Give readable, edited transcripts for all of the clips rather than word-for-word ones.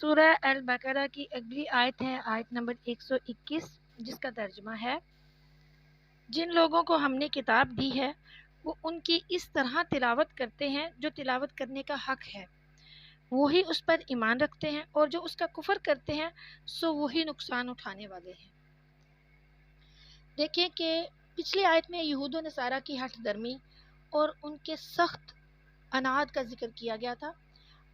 سورہ البقرہ کی اگلی آیت ہے آیت نمبر 121، جس کا ترجمہ ہے، جن لوگوں کو ہم نے کتاب دی ہے وہ ان کی اس طرح تلاوت کرتے ہیں جو تلاوت کرنے کا حق ہے، وہی اس پر ایمان رکھتے ہیں، اور جو اس کا کفر کرتے ہیں سو وہی نقصان اٹھانے والے ہیں۔ دیکھیں کہ پچھلی آیت میں یہود و نصارہ کی ہٹ درمی اور ان کے سخت عناد کا ذکر کیا گیا تھا۔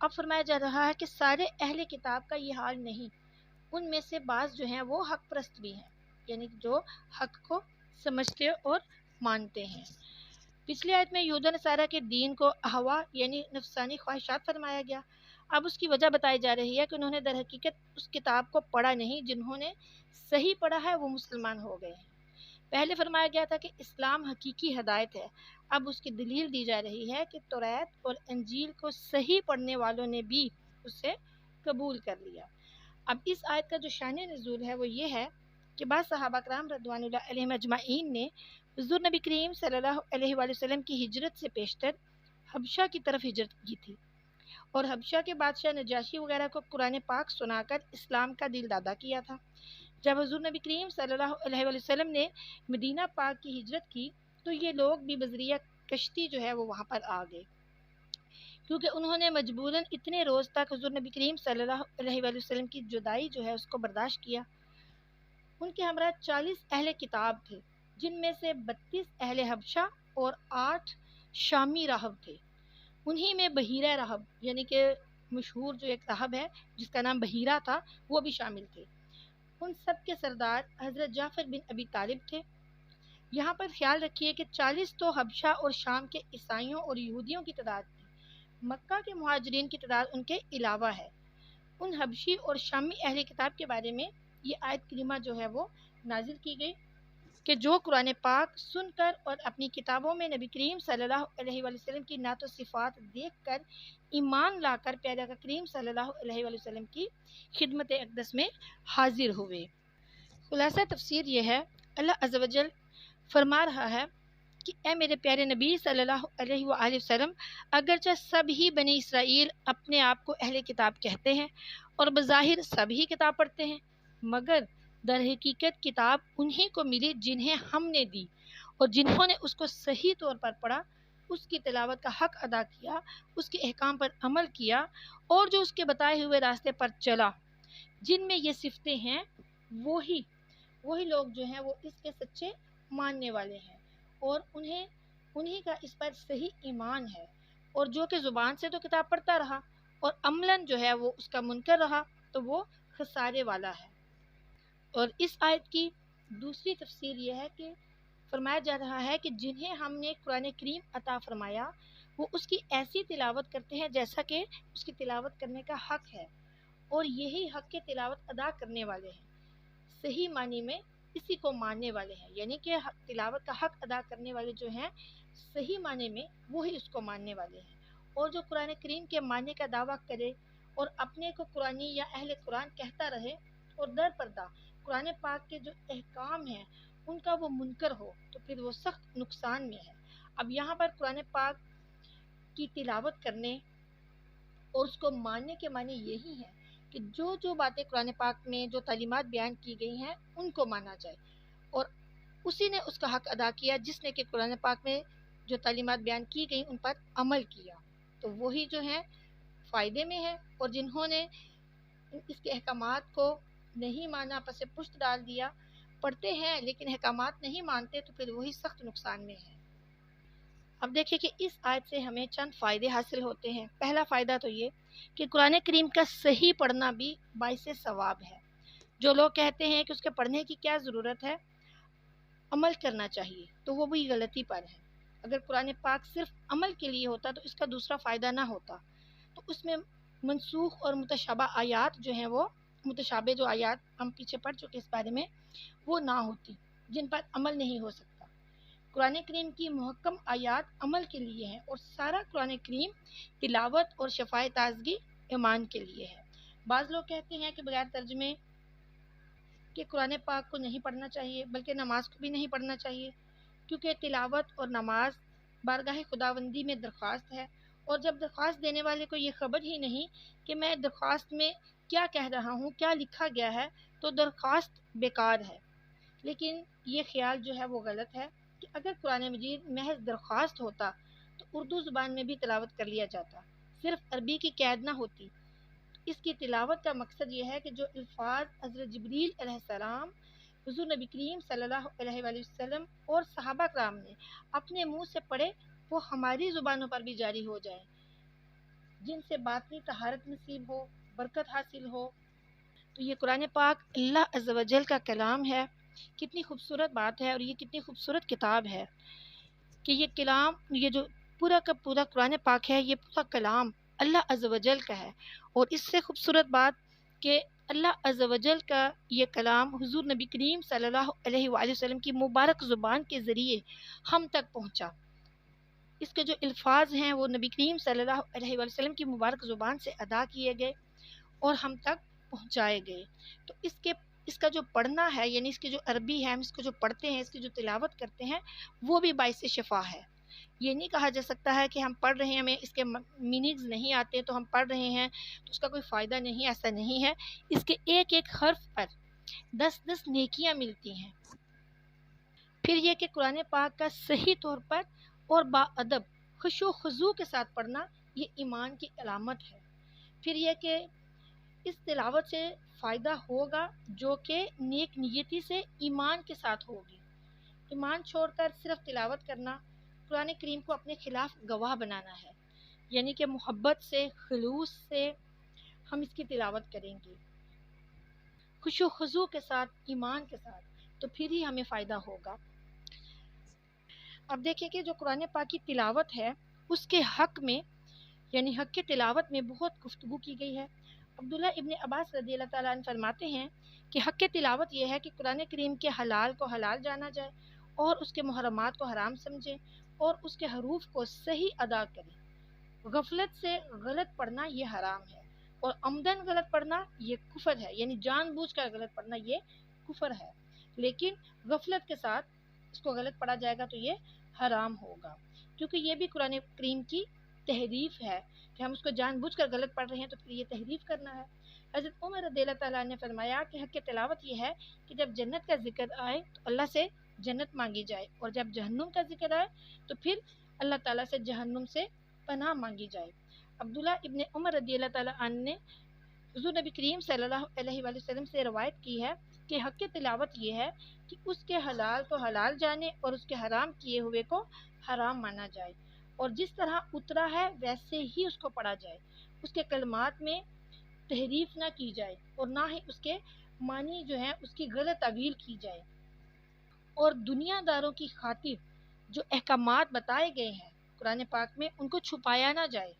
اب فرمایا جا رہا ہے کہ سارے اہل کتاب کا یہ حال نہیں، ان میں سے بعض جو ہیں وہ حق پرست بھی ہیں، یعنی جو حق کو سمجھتے اور مانتے ہیں۔ پچھلی آیت میں یہود و نصارہ کے دین کو احوا یعنی نفسانی خواہشات فرمایا گیا۔ اب اس کی وجہ بتائی جا رہی ہے کہ انہوں نے در حقیقت اس کتاب کو پڑھا نہیں، جنہوں نے صحیح پڑھا ہے وہ مسلمان ہو گئے ہیں۔ پہلے فرمایا گیا تھا کہ اسلام حقیقی ہدایت ہے، اب اس کی دلیل دی جا رہی ہے کہ توریت اور انجیل کو صحیح پڑھنے والوں نے بھی اسے قبول کر لیا۔ اب اس آیت کا جو شان نزول ہے وہ یہ ہے کہ بعض صحابہ کرام رضوان اللہ علیہم اجمعین نے حضور نبی کریم صلی اللہ علیہ وآلہ وسلم کی ہجرت سے پیشتر حبشہ کی طرف ہجرت کی تھی، اور حبشہ کے بادشاہ نجاشی وغیرہ کو قرآن پاک سنا کر اسلام کا دل دادا کیا تھا۔ جب حضور نبی کریم صلی اللہ علیہ وآلہ وسلم نے مدینہ پاک کی ہجرت کی تو یہ لوگ بھی بذریعہ کشتی جو ہے وہ وہاں پر آ گئے، کیونکہ انہوں نے مجبوراً اتنے روز تک حضور نبی کریم صلی اللہ علیہ وآلہ وسلم کی جدائی جو ہے اس کو برداشت کیا۔ ان کے ہمراہ 40 اہل کتاب تھے، جن میں سے 32 اہل حبشہ اور 8 شامی راہب تھے۔ انہی میں بحیرہ راہب یعنی کہ مشہور جو ایک راہب ہے جس کا نام بحیرہ تھا وہ بھی شامل تھے۔ ان سب کے سردار حضرت جعفر بن ابی طالب تھے۔ یہاں پر خیال رکھیے کہ 40 تو حبشہ اور شام کے عیسائیوں اور یہودیوں کی تعداد تھی، مکہ کے مہاجرین کی تعداد ان کے علاوہ ہے۔ ان حبشی اور شامی اہل کتاب کے بارے میں یہ آیت کریمہ جو ہے وہ نازل کی گئی کہ جو قرآن پاک سن کر اور اپنی کتابوں میں نبی کریم صلی اللہ علیہ وآلہ وسلم کی نعت و صفات دیکھ کر ایمان لا کر پیارے آقا کریم صلی اللہ علیہ وآلہ وسلم کی خدمت اقدس میں حاضر ہوئے۔ خلاصہ تفسیر یہ ہے، اللہ عز و جل فرما رہا ہے کہ اے میرے پیارے نبی صلی اللہ علیہ وآلہ وسلم، اگرچہ سب ہی بنی اسرائیل اپنے آپ کو اہل کتاب کہتے ہیں اور بظاہر سب ہی کتاب پڑھتے ہیں، مگر در حقیقت کتاب انہی کو ملی جنہیں ہم نے دی، اور جنہوں نے اس کو صحیح طور پر پڑھا، اس کی تلاوت کا حق ادا کیا، اس کے احکام پر عمل کیا، اور جو اس کے بتائے ہوئے راستے پر چلا، جن میں یہ صفتیں ہیں، وہی لوگ جو ہیں وہ اس کے سچے ماننے والے ہیں، اور انہی کا اس پر صحیح ایمان ہے۔ اور جو کہ زبان سے تو کتاب پڑھتا رہا اور عملاً جو ہے وہ اس کا منکر رہا تو وہ خسارے والا ہے۔ اور اس آیت کی دوسری تفسیر یہ ہے کہ فرمایا جا رہا ہے کہ جنہیں ہم نے قرآن کریم عطا فرمایا وہ اس کی ایسی تلاوت کرتے ہیں جیسا کہ اس کی تلاوت کرنے کا حق ہے، اور یہی حق کے تلاوت ادا کرنے والے ہیں، صحیح معنی میں اسی کو ماننے والے ہیں، یعنی کہ تلاوت کا حق ادا کرنے والے جو ہیں صحیح معنی میں وہی اس کو ماننے والے ہیں۔ اور جو قرآن کریم کے ماننے کا دعویٰ کرے اور اپنے کو قرآنی یا اہل قرآن کہتا رہے اور در پردہ قرآن پاک کے جو احکام ہیں ان کا وہ منکر ہو تو پھر وہ سخت نقصان میں ہے۔ اب یہاں پر قرآن پاک کی تلاوت کرنے اور اس کو ماننے کے معنی یہی ہے کہ جو باتیں قرآن پاک میں جو تعلیمات بیان کی گئی ہیں ان کو مانا جائے، اور اسی نے اس کا حق ادا کیا جس نے کہ قرآن پاک میں جو تعلیمات بیان کی گئی ان پر عمل کیا، تو وہی جو ہیں فائدے میں ہے، اور جنہوں نے اس کے احکامات کو نہیں مانا، پس پشت ڈال دیا، پڑھتے ہیں لیکن احکامات نہیں مانتے، تو پھر وہی سخت نقصان میں ہے۔ اب دیکھیں کہ اس آیت سے ہمیں چند فائدے حاصل ہوتے ہیں۔ پہلا فائدہ تو یہ کہ قرآن کریم کا صحیح پڑھنا بھی باعث ثواب ہے۔ جو لوگ کہتے ہیں کہ اس کے پڑھنے کی کیا ضرورت ہے، عمل کرنا چاہیے، تو وہ بھی غلطی پر ہے۔ اگر قرآن پاک صرف عمل کے لیے ہوتا تو اس کا دوسرا فائدہ نہ ہوتا، تو اس میں منسوخ اور متشابہ آیات جو ہیں وہ متشابہ جو آیات ہم پیچھے پڑھ چکے اس بارے میں وہ نہ ہوتی جن پر عمل نہیں ہو سکتا۔ قرآن کریم کی محکم آیات عمل کے لیے ہیں، اور سارا قرآن کریم تلاوت اور شفاء تازگی ایمان کے لیے ہے۔ بعض لوگ کہتے ہیں کہ بغیر ترجمے کہ قرآن پاک کو نہیں پڑھنا چاہیے، بلکہ نماز کو بھی نہیں پڑھنا چاہیے، کیونکہ تلاوت اور نماز بارگاہ خداوندی میں درخواست ہے، اور جب درخواست دینے والے کو یہ خبر ہی نہیں کہ میں درخواست میں کیا کہہ رہا ہوں، کیا لکھا گیا ہے، تو درخواست بیکار ہے۔ لیکن یہ خیال جو ہے وہ غلط ہے کہ اگر قرآن مجید محض درخواست ہوتا تو اردو زبان میں بھی تلاوت کر لیا جاتا، صرف عربی کی قید نہ ہوتی۔ اس کی تلاوت کا مقصد یہ ہے کہ جو الفاظ حضرت جبریل علیہ السلام حضور نبی کریم صلی اللہ علیہ وآلہ وسلم اور صحابہ کرام نے اپنے منہ سے پڑھے وہ ہماری زبانوں پر بھی جاری ہو جائیں، جن سے باطنی طہارت نصیب ہو، برکت حاصل ہو۔ تو یہ قرآن پاک اللہ عز و جل کا کلام ہے۔ کتنی خوبصورت بات ہے اور یہ کتنی خوبصورت کتاب ہے کہ یہ کلام، یہ جو پورا کا پورا قرآن پاک ہے، یہ پورا کلام اللہ عز و جل کا ہے۔ اور اس سے خوبصورت بات کہ اللہ عز و جل کا یہ کلام حضور نبی کریم صلی اللہ علیہ وآلہ وسلم کی مبارک زبان کے ذریعے ہم تک پہنچا۔ اس کے جو الفاظ ہیں وہ نبی کریم صلی اللہ علیہ وآلہ وسلم کی مبارک زبان سے ادا کیے گئے اور ہم تک پہنچائے گئے۔ تو اس کا جو پڑھنا ہے، یعنی اس کی جو عربی ہے، ہم اس کو جو پڑھتے ہیں، اس کی جو تلاوت کرتے ہیں، وہ بھی باعث شفا ہے۔ یہ نہیں کہا جا سکتا ہے کہ ہم پڑھ رہے ہیں، ہمیں اس کے میننگز نہیں آتے تو ہم پڑھ رہے ہیں تو اس کا کوئی فائدہ نہیں، ایسا نہیں ہے۔ اس کے ایک ایک حرف پر 10 نیکیاں ملتی ہیں۔ پھر یہ کہ قرآن پاک کا صحیح طور پر اور باادب خشوع و خضوع کے ساتھ پڑھنا یہ ایمان کی علامت ہے۔ پھر یہ کہ اس تلاوت سے فائدہ ہوگا جو کہ نیک نیتی سے ایمان کے ساتھ ہوگی۔ ایمان چھوڑ کر صرف تلاوت کرنا قرآن کریم کو اپنے خلاف گواہ بنانا ہے، یعنی کہ محبت سے، خلوص سے ہم اس کی تلاوت کریں گے، خشوع و خضوع کے ساتھ، ایمان کے ساتھ، تو پھر ہی ہمیں فائدہ ہوگا۔ اب دیکھیں کہ جو قرآن پاک کی تلاوت ہے اس کے حق میں، یعنی حق کی تلاوت میں بہت گفتگو کی گئی ہے۔ عبداللہ ابن عباس رضی اللہ تعالیٰ عنہ فرماتے ہیں کہ حق کی تلاوت یہ ہے کہ قرآن کریم کے حلال کو حلال جانا جائے اور اس کے محرمات کو حرام سمجھے اور اس کے حروف کو صحیح ادا کرے۔ غفلت سے غلط پڑھنا یہ حرام ہے اور عمدن غلط پڑھنا یہ کفر ہے، یعنی جان بوجھ کر غلط پڑھنا یہ کفر ہے، لیکن غفلت کے ساتھ اس کو غلط پڑھا جائے گا تو یہ حرام ہوگا، کیونکہ یہ بھی قرآن کریم کی تحریف ہے کہ ہم اس کو جان بوجھ کر غلط پڑھ رہے ہیں تو پھر یہ تحریف کرنا ہے۔ حضرت عمر رضی اللہ تعالیٰ نے فرمایا کہ حق تلاوت یہ ہے کہ جب جنت کا ذکر آئے تو اللہ سے جنت مانگی جائے، اور جب جہنم کا ذکر آئے تو پھر اللہ تعالیٰ سے جہنم سے پناہ مانگی جائے۔ عبداللہ ابن عمر رضی اللہ تعالیٰ عنہ نے حضور نبی کریم صلی اللہ علیہ وآلہ وسلم سے روایت کی ہے کہ حق تلاوت یہ ہے کہ اس کے حلال کو حلال جانے اور اس کے حرام کیے ہوئے کو حرام مانا جائے، اور جس طرح اترا ہے ویسے ہی اس کو پڑھا جائے، اس کے کلمات میں تحریف نہ کی جائے اور نہ ہی اس کے معنی جو ہے اس کی غلط تعویل کی جائے، اور دنیا داروں کی خاطر جو احکامات بتائے گئے ہیں قرآن پاک میں ان کو چھپایا نہ جائے۔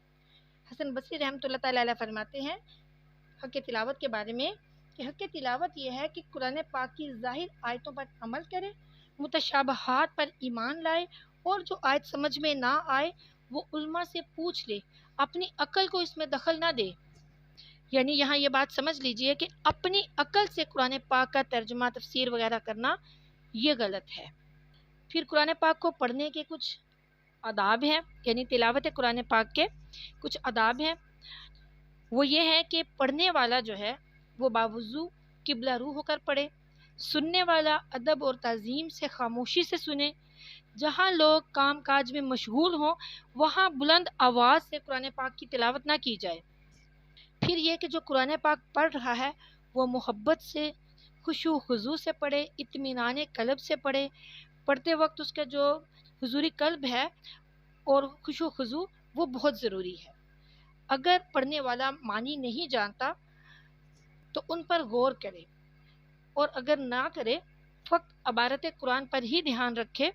حسن بصری رحمۃ اللہ تعالیٰ علیہ فرماتے ہیں حق تلاوت کے بارے میں کہ حق تلاوت یہ ہے کہ قرآن پاک کی ظاہر آیتوں پر عمل کرے، متشابہات پر ایمان لائے، اور جو آیت سمجھ میں نہ آئے وہ علماء سے پوچھ لے، اپنی عقل کو اس میں دخل نہ دے۔ یعنی یہاں یہ بات سمجھ لیجئے کہ اپنی عقل سے قرآن پاک کا ترجمہ، تفسیر وغیرہ کرنا یہ غلط ہے۔ پھر قرآن پاک کو پڑھنے کے کچھ آداب ہیں، یعنی تلاوت قرآن پاک کے کچھ آداب ہیں۔ وہ یہ ہے کہ پڑھنے والا جو ہے وہ باوضو قبلہ رو ہو کر پڑھے، سننے والا ادب اور تعظیم سے خاموشی سے سنے، جہاں لوگ کام کاج میں مشغول ہوں وہاں بلند آواز سے قرآن پاک کی تلاوت نہ کی جائے۔ پھر یہ کہ جو قرآن پاک پڑھ رہا ہے وہ محبت سے، خشوع و خضوع سے پڑھے، اطمینان قلب سے پڑھے۔ پڑھتے وقت اس کا جو حضوری قلب ہے اور خشوع و خضوع وہ بہت ضروری ہے۔ اگر پڑھنے والا معنی نہیں جانتا تو ان پر غور کرے، اور اگر نہ کرے فقط عبارت قرآن پر ہی دھیان رکھے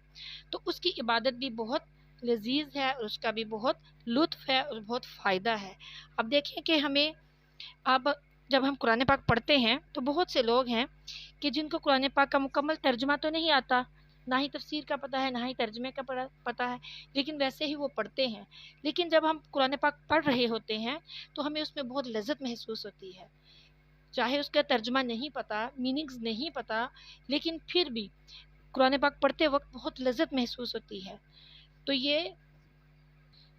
تو اس کی عبادت بھی بہت لذیذ ہے اور اس کا بھی بہت لطف ہے اور بہت فائدہ ہے۔ اب دیکھیں کہ ہمیں اب جب ہم قرآن پاک پڑھتے ہیں تو بہت سے لوگ ہیں کہ جن کو قرآن پاک کا مکمل ترجمہ تو نہیں آتا، نہ ہی تفسیر کا پتہ ہے، نہ ہی ترجمے کا پتہ ہے، لیکن ویسے ہی وہ پڑھتے ہیں۔ لیکن جب ہم قرآن پاک پڑھ رہے ہوتے ہیں تو ہمیں اس میں بہت لذت محسوس ہوتی ہے، چاہے اس کا ترجمہ نہیں پتہ، میننگز نہیں پتہ، لیکن پھر بھی قرآن پاک پڑھتے وقت بہت لذت محسوس ہوتی ہے۔ تو یہ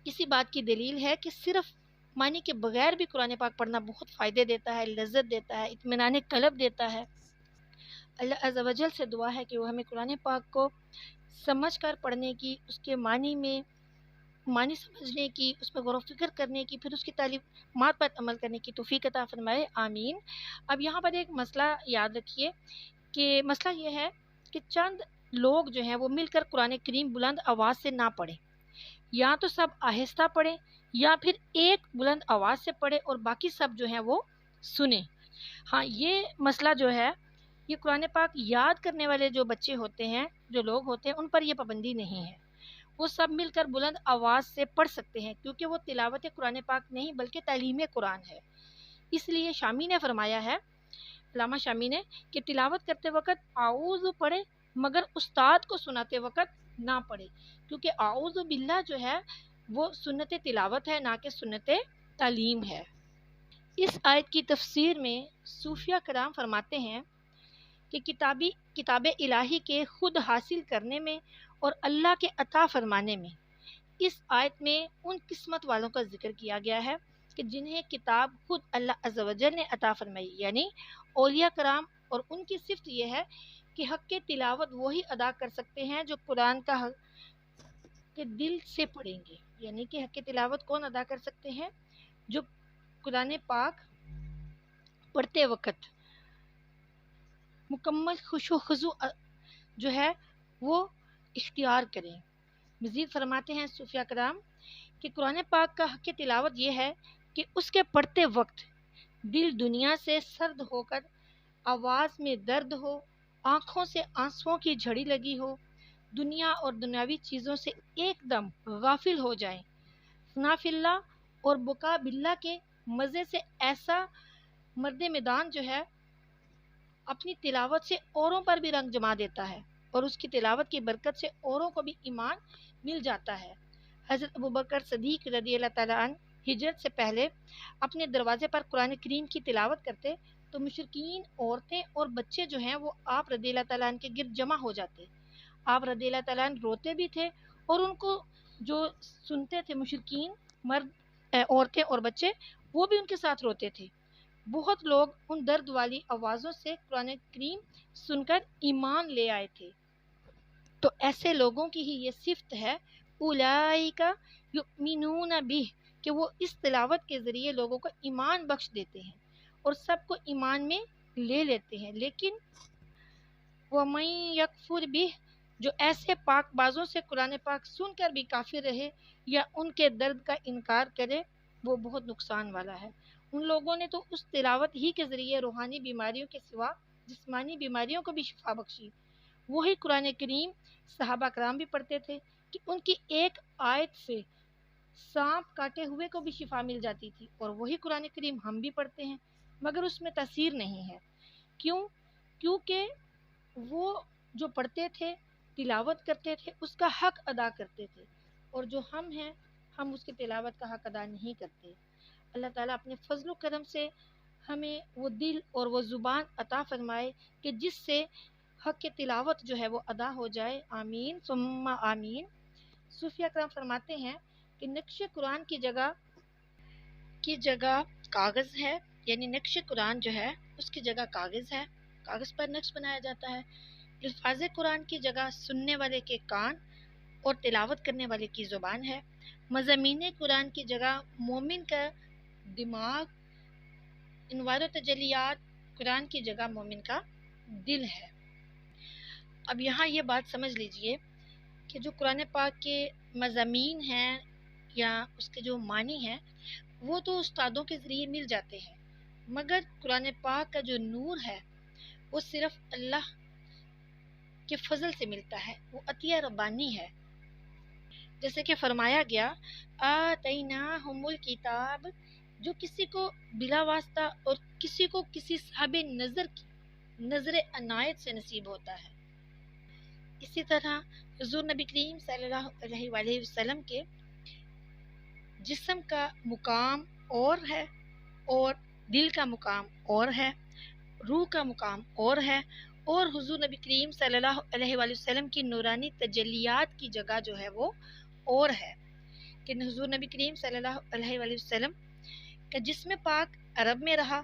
اسی بات کی دلیل ہے کہ صرف معنی کے بغیر بھی قرآن پاک پڑھنا بہت فائدے دیتا ہے، لذت دیتا ہے، اطمینان قلب دیتا ہے۔ اللہ عز و جل سے دعا ہے کہ وہ ہمیں قرآن پاک کو سمجھ کر پڑھنے کی، اس کے معنی سمجھنے کی، اس پر غور و فکر کرنے کی، پھر اس کی تعلیمات پر عمل کرنے کی توفیق عطا فرمائے، آمین۔ اب یہاں پر ایک مسئلہ یاد رکھیے کہ مسئلہ یہ ہے کہ چند لوگ جو ہیں وہ مل کر قرآن کریم بلند آواز سے نہ پڑھیں، یا تو سب آہستہ پڑھیں یا پھر ایک بلند آواز سے پڑھے اور باقی سب جو ہیں وہ سنیں۔ ہاں، یہ مسئلہ جو ہے یہ قرآن پاک یاد کرنے والے جو بچے ہوتے ہیں، جو لوگ ہوتے ہیں، ان پر یہ پابندی نہیں ہے، وہ سب مل کر بلند آواز سے پڑھ سکتے ہیں، کیونکہ وہ تلاوت قرآن پاک نہیں بلکہ تعلیم قرآن ہے۔ اس لیے شامی نے فرمایا ہے، علامہ شامی نے، کہ تلاوت کرتے وقت اعوذ پڑھے مگر استاد کو سناتے وقت نہ پڑھے، کیونکہ اعوذ باللہ جو ہے وہ سنت تلاوت ہے، نہ کہ سنت تعلیم ہے۔ اس آیت کی تفسیر میں صوفیہ کرام فرماتے ہیں کہ کتاب الہی کے خود حاصل کرنے میں اور اللہ کے عطا فرمانے میں اس آیت میں ان قسمت والوں کا ذکر کیا گیا ہے کہ جنہیں کتاب خود اللہ عز و جل نے عطا فرمائی، یعنی اولیاء کرام، اور ان کی صفت یہ ہے کہ حق کے تلاوت وہی ادا کر سکتے ہیں جو قرآن کا حق کے دل سے پڑھیں گے، یعنی کہ حق کی تلاوت کون ادا کر سکتے ہیں؟ جو قرآن پاک پڑھتے وقت مکمل خشوع و خضوع جو ہے وہ اختیار کریں۔ مزید فرماتے ہیں صوفیہ کرام کہ قرآن پاک کا حق تلاوت یہ ہے کہ اس کے پڑھتے وقت دل دنیا سے سرد ہو کر آواز میں درد ہو، آنکھوں سے آنسوؤں کی جھڑی لگی ہو، دنیا اور دنیاوی چیزوں سے ایک دم غافل ہو جائیں، ثنا فی اللہ اور بکا باللہ کے مزے سے ایسا مرد میدان جو ہے اپنی تلاوت سے اوروں پر بھی رنگ جما دیتا ہے اور اس کی تلاوت کی برکت سے اوروں کو بھی ایمان مل جاتا ہے۔ حضرت ابوبکر صدیق رضی اللہ تعالیٰ عنہ ہجرت سے پہلے اپنے دروازے پر قرآن کریم کی تلاوت کرتے تو مشرکین عورتیں اور بچے جو ہیں وہ آپ رضی اللہ تعالیٰ عنہ کے گرد جمع ہو جاتے۔ آپ رضی اللہ تعالیٰ عنہ روتے بھی تھے اور ان کو جو سنتے تھے مشرکین، مرد، عورتیں اور بچے، وہ بھی ان کے ساتھ روتے تھے۔ بہت لوگ ان درد والی آوازوں سے قرآن کریم سن کر ایمان لے آئے تھے۔ تو ایسے لوگوں کی ہی یہ صفت ہے، اولئک یؤمنون بہ، کہ وہ اس تلاوت کے ذریعے لوگوں کو ایمان بخش دیتے ہیں اور سب کو ایمان میں لے لیتے ہیں۔ لیکن وَمَن یکفر بہ، جو ایسے پاک بازوں سے قرآن پاک سن کر بھی کافر رہے یا ان کے درد کا انکار کرے، وہ بہت نقصان والا ہے۔ ان لوگوں نے تو اس تلاوت ہی کے ذریعے روحانی بیماریوں کے سوا جسمانی بیماریوں کو بھی شفا بخشی۔ وہی قرآن کریم صحابہ کرام بھی پڑھتے تھے کہ ان کی ایک آیت سے سانپ کاٹے ہوئے کو بھی شفا مل جاتی تھی، اور وہی قرآن کریم ہم بھی پڑھتے ہیں مگر اس میں تاثیر نہیں ہے۔ کیونکہ وہ جو پڑھتے تھے، تلاوت کرتے تھے، اس کا حق ادا کرتے تھے، اور جو ہم ہیں، ہم اس کی تلاوت کا حق ادا نہیں کرتے۔ اللہ تعالیٰ اپنے فضل و کرم سے ہمیں وہ دل اور وہ زبان عطا فرمائے کہ جس سے حق کی تلاوت جو ہے وہ ادا ہو جائے، آمین ثم آمین۔ صوفیہ کرام فرماتے ہیں کہ نقش قرآن کی جگہ کاغذ ہے، یعنی نقش قرآن جو ہے اس کی جگہ کاغذ ہے، کاغذ پر نقش بنایا جاتا ہے۔ الفاظ قرآن کی جگہ سننے والے کے کان اور تلاوت کرنے والے کی زبان ہے۔ مضامین قرآن کی جگہ مومن کا دماغ، انوار و تجلیات قرآن کی جگہ مومن کا دل ہے۔ اب یہاں یہ بات سمجھ لیجئے کہ جو قرآن پاک کے مضامین ہیں یا اس کے جو معنی ہیں وہ تو استادوں کے ذریعے مل جاتے ہیں، مگر قرآن پاک کا جو نور ہے وہ صرف اللہ کے فضل سے ملتا ہے، وہ عطیہ ربانی ہے۔ جیسے کہ فرمایا گیا آتیناہم الکتاب، جو کسی کو بلا واسطہ اور کسی کو کسی صاحب نظر کی نظر عنایت سے نصیب ہوتا ہے۔ اسی طرح حضور نبی کریم صلی اللہ علیہ وآلہ وسلم کے جسم کا مقام اور ہے اور دل کا مقام اور ہے، روح کا مقام اور ہے، اور حضور نبی کریم صلی اللہ علیہ وآلہ وسلم کی نورانی تجلیات کی جگہ جو ہے وہ اور ہے کہ حضور نبی کریم صلی اللہ علیہ وآلہ وسلم کہ جسم پاک عرب میں رہا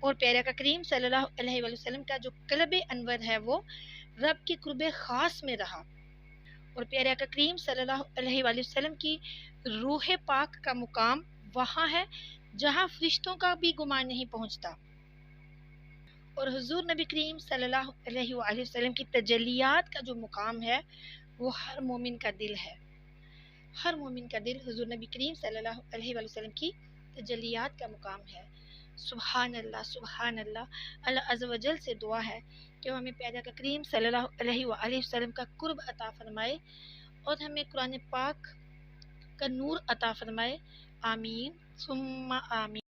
اور پیارے آقا کریم صلی اللہ علیہ وآلہ وسلم کا جو قلب انور ہے وہ رب کی قرب خاص میں رہا، اور پیارے آقا کریم صلی اللہ علیہ وآلہ وسلم کی روح پاک کا مقام وہاں ہے جہاں فرشتوں کا بھی گمان نہیں پہنچتا، اور حضور نبی کریم صلی اللہ علیہ وآلہ وسلم کی تجلیات کا جو مقام ہے وہ ہر مومن کا دل ہے، ہر مومن کا دل حضور نبی کریم صلی اللہ علیہ وآلہ وسلم کی تجلیات کا مقام ہے۔ سبحان اللہ سبحان اللہ، اللہ عز و جل سے دعا ہے کہ وہ ہمیں پیارے آقا کریم صلی اللہ علیہ وآلہ وسلم کا قرب عطا فرمائے اور ہمیں قرآن پاک کا نور عطا فرمائے، آمین ثم آمین۔